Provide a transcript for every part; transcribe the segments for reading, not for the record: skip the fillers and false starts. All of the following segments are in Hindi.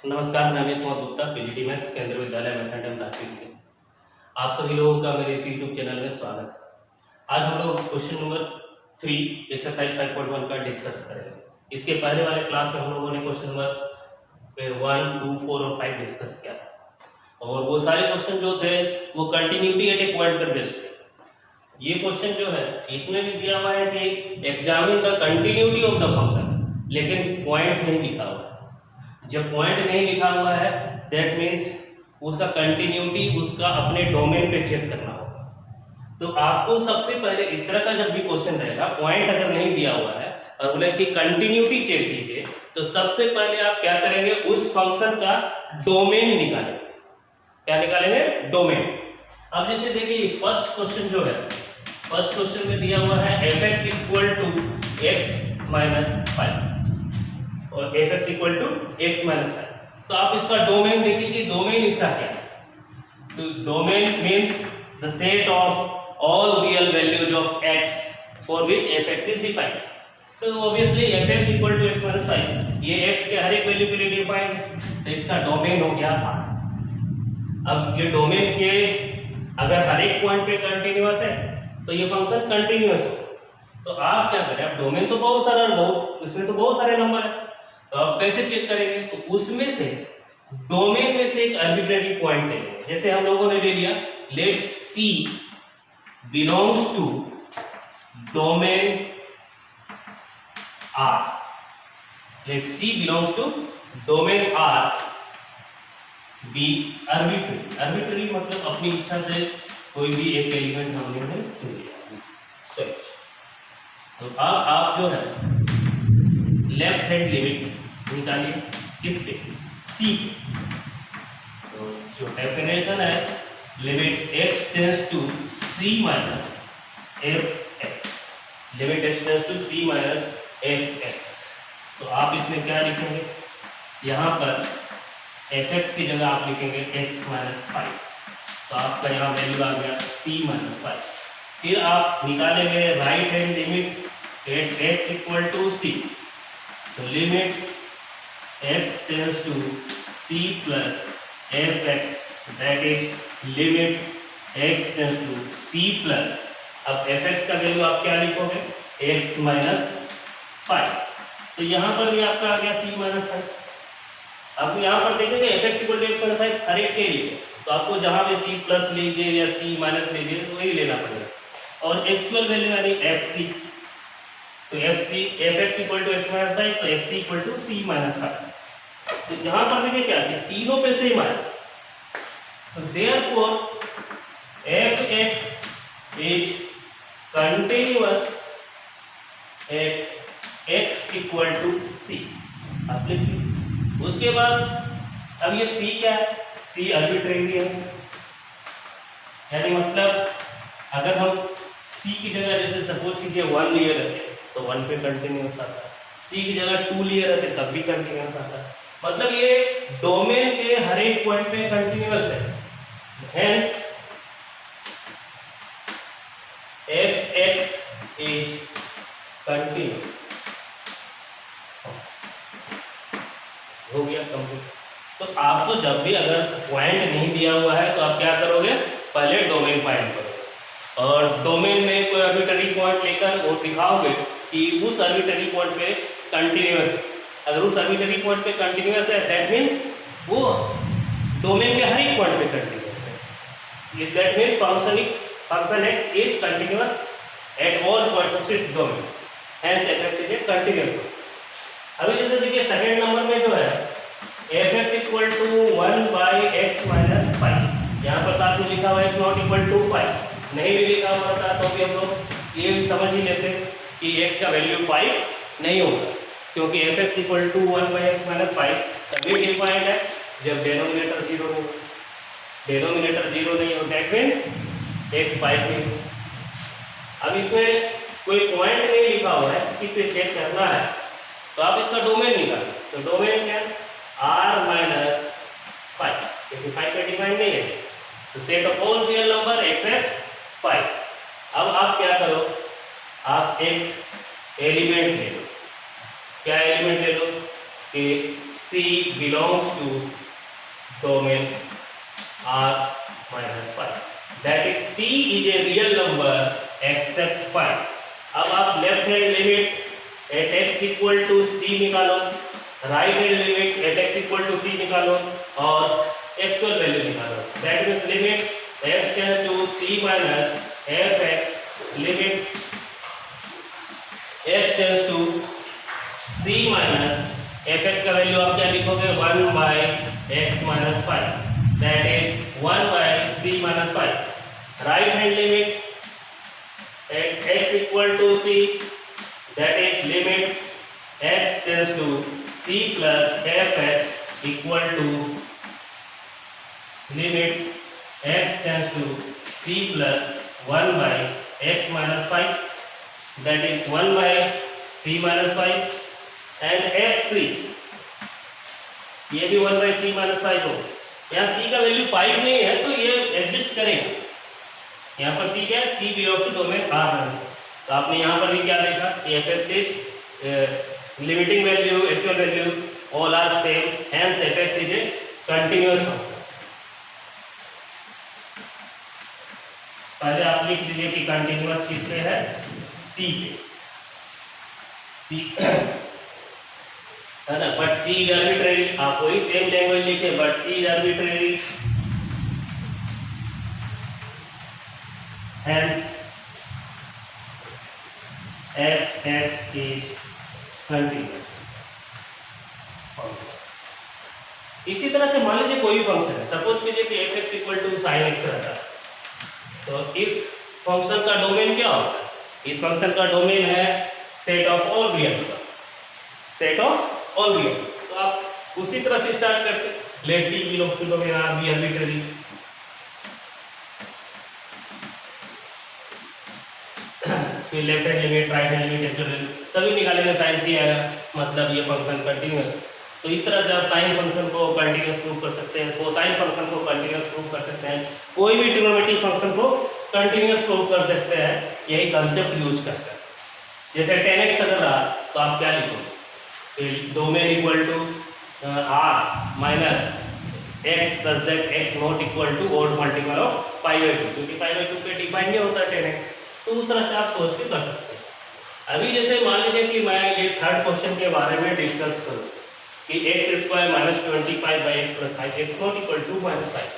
नमस्कार, मैं अमित कुमार गुप्ता, पीजीटी मैथ्स केंद्रीय विद्यालय मैथमेटिक्स रांची के। आप सभी लोगों का मेरे इस यूट्यूब चैनल में स्वागत है। आज हम लोग क्वेश्चन नंबर 3 एक्सरसाइज 5.1 का डिस्कस करेंगे। इसके पहले वाले क्लास में हम लोगों ने क्वेश्चन नंबर 1, 2, 4 और 5 डिस्कस किया था और वो सारे क्वेश्चन जो थे वो कंटिन्यूटी एट ए पॉइंट पर बेस्ड थे। ये क्वेश्चन जो है इसमें भी दिया हुआ है कि examine the continuity of the function, लेकिन पॉइंट नहीं लिखा हुआ है। जब पॉइंट नहीं लिखा हुआ है दैट मीन्स उसका कंटिन्यूटी उसका अपने डोमेन पे चेक करना होगा। तो आपको सबसे पहले इस तरह का जब भी क्वेश्चन रहेगा, पॉइंट अगर नहीं दिया हुआ है और बोले कि कंटिन्यूटी चेक कीजिए, तो सबसे पहले आप क्या करेंगे, उस फंक्शन का डोमेन निकालेंगे। क्या निकालेंगे? डोमेन। अब जैसे देखिए फर्स्ट क्वेश्चन जो है, फर्स्ट क्वेश्चन में दिया हुआ है f(x) = x - 5 और f(x) = x - 5। तो आप इसका डोमेन देखिए कि डोमेन इसका क्या है। तो domain means the set of all real values of x for which f(x) is defined. तो ऑब्वियसली f(x) = x - 5 ये x के हर एक वैल्यू के लिए डिफाइंड है, तो इसका डोमेन हो गया R। अब ये डोमेन के अगर हर एक पॉइंट पे कंटीन्यूअस है तो ये फंक्शन कंटीन्यूअस हो। तो आप क्या करें, आप डोमेन तो बहुत सारा उसमें तो बहुत सारे नंबर है, तो आप कैसे चेक करेंगे? तो उसमें से डोमेन में से एक आर्बिट्रेरी पॉइंट लेंगे। जैसे हम लोगों ने ले लिया let C belongs to domain R। Let C belongs to domain R be arbitrary मतलब अपनी इच्छा से कोई भी एक एलिमेंट हमने चुन लिया। सच तो अब आप जो है लेफ्ट हैंड लिमिट निकालिए किस पे? C पे। तो जो डेफिनेशन है limit x tends to C minus f(x), limit x tends to C minus f(x). तो आप इसमें क्या लिखेंगे? यहाँ पर f(x) की जगह आप लिखेंगे x - 5। तो आपका यहाँ वैल्यू आ गया C - 5। फिर आप निकालेंगे right hand limit at x = C। तो limit x tends to C plus f(x), that is limit x tends to C plus, अब f(x) का वैल्यू आप क्या लिखोगे? x - 5। तो यहाँ पर भी आपका आ गया C - 5। अब यहाँ पर देखेंगे f(x) = x - 5 हर एक के लिए, तो आपको जहाँ पे C प्लस लीजिए या C माइनस लीजिए तो वही लेना पड़ेगा। और एक्चुअल वैल्यू यानी fc, तो fc f(x) = x - 5, तो fc = C - 5। तो यहाँ पर देखिए क्या है, तीनों पे सेम आया। तो therefore f(x) is continuous at x = C। आप लिखिए। उसके बाद अब ये C क्या है? C आर्बिट्रेरी है, यानी मतलब अगर हम C की जगह जैसे सपोज कीजिए 1 लिया रखे तो 1 पे कंटिन्यूअस आता है, C की जगह 2 लिया रखे तब भी कंटिन्यूअस आता है। मतलब ये डोमेन के हर एक पॉइंट पे कंटिन्यूअस है। Hence f(x) is continuous। हो गया कंप्लीट। तो आपको जब भी अगर पॉइंट नहीं दिया हुआ है तो आप क्या करोगे? पहले डोमेन फाइंड करोगे और डोमेन में कोई आर्बिट्रेरी पॉइंट लेकर वो दिखाओगे कि उस आर्बिट्रेरी पॉइंट पे कंटिन्यूअस है। अगर उस आर्बिट्रेरी पॉइंट पे कंटिन्यूअस है दैट मींस वो डोमेन के हर एक पॉइंट पे कंटिन्यूअस है। That means function x is continuous at all points of its domain, hence f(x) is a continuous function. अभी जैसे देखिए सेकंड नंबर में जो है f(x) = 1/x - 5, यहाँ पर साथ में लिखा हुआ है x ≠ 5। नहीं भी लिखा हुआ था तो भी हम लोग ये समझ ही लेते कि x का वैल्यू 5 नहीं होगा, क्योंकि f(x) = 1/x - 5 तभी डिफाइंड है जब डिनोमिनेटर 0 हो। डिनोमिनेटर 0 नहीं हो दैट मींस x 5 नहीं हो। अब इसमें कोई पॉइंट नहीं लिखा हुआ है, इसे चेक करना है तो आप इसका डोमेन निकालें। तो डोमेन क्या? R - 5, क्योंकि 5 का डिफाइंड नहीं है। तो set of all real number except 5। अब आप क्या करो, आप एक एलिमेंट ले लो। क्या एलिमेंट ले लो? कि C belongs to domain R minus 5. That is C is a real number except 5. अब आप left hand limit at x equal to c निकालो, right hand limit at x equal to c निकालो और एक्चुअल वैल्यू निकालो. That means limit x tends to c minus fx, limit x tends to c minus fx का वैल्यू आप क्या लिखोगे 1 by x minus 5. That is 1 by c minus 5. Right hand limit at x equal to c, that is limit x tends to c plus fx equal to limit x tends to c plus 1 by x minus 5, that is 1 by c minus 5 and fc, ये भी 1 by c minus 5 हो. यहाँ c का वैल्यू 5 नहीं है तो ये एडजस्ट करेगा. यहाँ पर c क्या है, c belongs to domain R. तो आपने यहाँ पर भी क्या देखा कि fx is limiting value, actual value all are same, hence fx is a continuous function. पहले आप लिख लीजिए कि कंटिन्यूअस किस पे है, c पे. c है ना, बट c इज आर्बिट्रेरी. आप वही सेम लैंग्वेज लिखे but c is arbitrary. Hence, fx is continuous. इसी तरह से मान लीजिए कोई भी फंक्शन है, सपोज कीजिए कि fx equal to sine x रहता है, तो इस फंक्शन का डोमेन क्या होगा? इस फंक्शन का डोमेन है set of all real number, set of all real. तो आप उसी तरह से स्टार्ट करते, let c belongs to domain R be arbitrary. फिर left hand limit, right hand limit, actual value सभी निकालेंगे, साइन सी आएगा, मतलब ये फंक्शन कंटिन्यूअस. तो इस तरह से आप साइन फंक्शन को कंटिन्यूअस प्रूव कर सकते हैं, कोसाइन फंक्शन को कंटिन्यूअस प्रूव कर सकते हैं, कोई भी ट्रिग्नोमेट्रिक फंक्शन को कंटिन्यूअस प्रूव कर सकते हैं. यही कंसेप्ट यूज करते हैं. जैसे 10x अगर रहा तो आप क्या लिखोगे, domain equal to r minus x such that x not equal to odd multiple of pi by 2, क्योंकि पाई बाई 2 पे डिफाइन नहीं होता 10x. तो उस तरह से आप सोच के कर सकते हैं. अभी जैसे मान लीजिए कि मैं ये थर्ड क्वेश्चन के बारे में डिस्कस करूं कि x square minus 25 by x plus 5 x not equal to minus 5.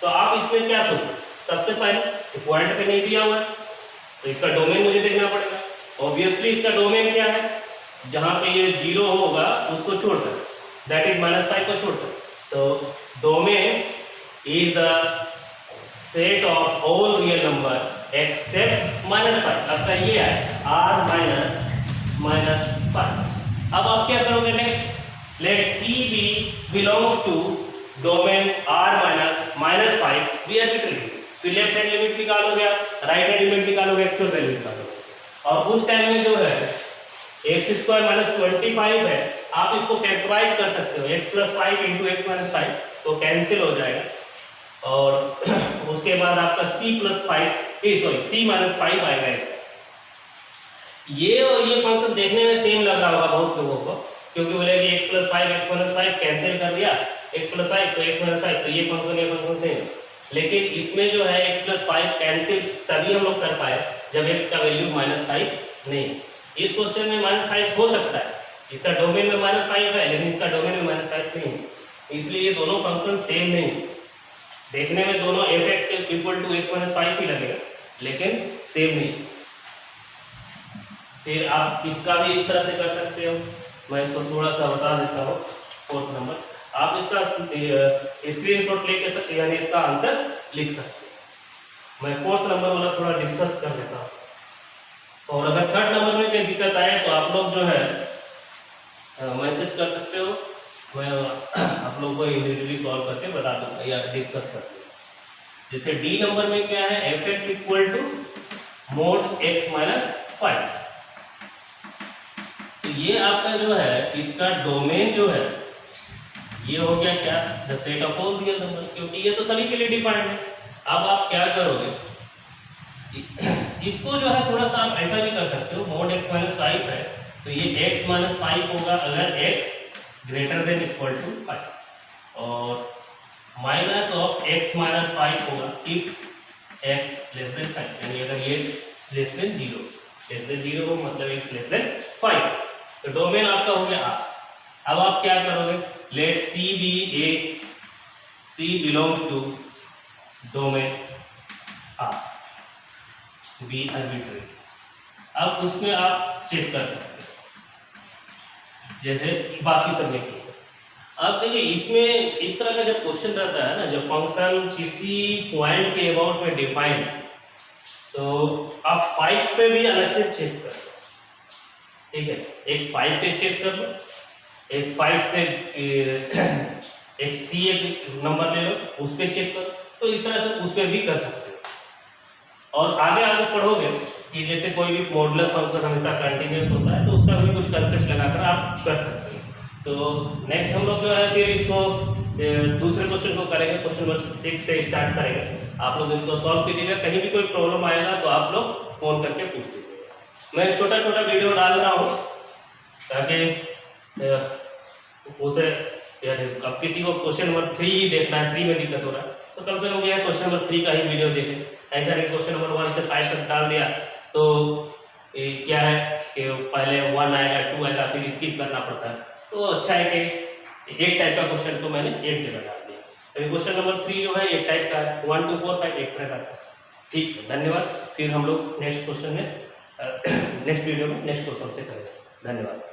तो आप इसमें क्या सोचो, सबसे पहले पॉइंट पे नहीं दिया हुआ है तो इसका डोमेन मुझे देखना पड़ेगा. ऑब्वियसली इसका डोमेन क्या है, जहां पे ये 0 होगा उसको छोड़कर, दैट इज माइनस 5 को छोड़कर. तो domain is the set of all real number except minus 5. आपका ये है r माइनस 5. अब आप क्या करोगे next, let c be belongs to domain r minus 5 be arbitrary. फिर लेफ्ट हैंड लिमिट निकालोगे आप, राइट हैंड लिमिट निकालोगे, एक्चुअल वैल्यू निकालोगे. और उस टाइम में जो है x स्क्वायर माइनस 25 है, आप इसको फैक्टराइज कर सकते हो, x plus 5 into x minus 5, तो कैंसिल हो जाएगा. और उसके बाद आपका c प्लस 5 c माइनस 5 आएगा ऐसा. ये और ये फंक्शन देखने में सेम लग रहा होगा बहुत लोगों को, क्योंकि बोलेंगे x plus 5 x minus 5 cancel कर दिया, x प्लस 5 तो x माइनस 5, तो ये फंक्शन सेम. लेकिन इसमें जो है x प्लस 5 कैंसिल तभी हम लोग कर पाए जब x का वैल्यू माइनस 5 नहीं. इस क्वेश्चन में माइनस 5 हो सकता है, इसका डोमेन में माइनस 5 है लेकिन इसका डोमेन में माइनस 5 नहीं है, इसलिए ये दोनों फंक्शन सेम नहीं. देखने में दोनों fx equal to x minus 5 ही लगेगा लेकिन सेम नहीं. फिर आप इसका भी इस तरह से कर सकते हो. मैं इसको थोड़ा सा बता देता हूँ. फोर्थ नंबर आप इसका स्क्रीनशॉट लेके सकते, यानी इसका आंसर लिख सकते हो. मैं फोर्थ नंबर वाला थोड़ा डिस्कस कर लेता हूँ. और अगर थर्ड नंबर में कोई दिक्कत आए तो आप लोग जो है मैसेज कर सकते हो, मैं आप लोगों को इंडिविजुअली सॉल्व करके बता दूंगा या डिस्कस करते हैं. जैसे डी नंबर में क्या है, f x equal to mod x minus 5. तो ये आपका जो है इसका डोमेन जो है ये हो गया क्या, the set of all real number, क्योंकि ये तो सभी के लिए डिफाइंड है. अब आप क्या करोगे, इसको जो है थोड़ा सा आप ऐसा भी कर सकते हो, मोड एक्स माइनस 5 है तो ये x माइनस 5 होगा अगर x greater than equal to 5 और माइनस ऑफ x माइनस 5 होगा इफ x लेस देन 5, यानी अगर ये लेस देन 0 हो मतलब x लेस देन 5। तो डोमेन आपका हो गया R। अब आप क्या करोगे, let C be a, C belongs to domain R, be arbitrary. अब उसमें आप चेक कर सकते हैं जैसे बाकी सब में किया। अब देखिए इसमें इस तरह का जब क्वेश्चन रहता है ना, जब फंक्शन किसी पॉइंट के अबाउट में डिफाइंड, तो आप 5 पे भी अलग से चेक कर लो, ठीक है। एक 5 पे चेक कर लो, एक 5 से एक C एक नंबर ले लो उस पे चेक करो, तो इस तरह से उस पे भी कर सकते हो। और आगे आगे पढ़ोगे कि जैसे कोई भी मॉडुलस फंक्शन हमेशा कंटिन्यूअस होता है तो उसका भी कुछ कंसेप्ट लगाकर आप कर सकते हो। तो नेक्स्ट हम लोग जो है फिर इसको दूसरे क्वेश्चन को करेंगे, क्वेश्चन नंबर 6 से स्टार्ट करेंगे। आप लोग इसको सॉल्व कीजिएगा, कहीं भी कोई प्रॉब्लम आएगा तो आप लोग फोन करके पूछ लीजिएगा। मैं छोटा छोटा वीडियो डाल रहा हूँ ताकि उसे अब किसी को क्वेश्चन नंबर 3 ही देखना है, 3 में दिक्कत हो रहा है तो कम से कम यह क्वेश्चन नंबर 3 का ही वीडियो देखें। ऐसा नहीं क्वेश्चन नंबर 1 से 5 तक डाल दिया तो क्या है कि पहले 1 आएगा 2 आएगा फिर स्किप करना पड़ता है। तो अच्छा है कि एक टाइप का क्वेश्चन को मैंने एक जगह डाल दिया। अभी क्वेश्चन नंबर 3 जो है एक टाइप का है, 1 2 4 5 एक प्रकार का। ठीक है, धन्यवाद। फिर हम लोग नेक्स्ट क्वेश्चन में नेक्स्ट वीडियो में नेक्स्ट क्वेश्चन से करेंगे। धन्यवाद।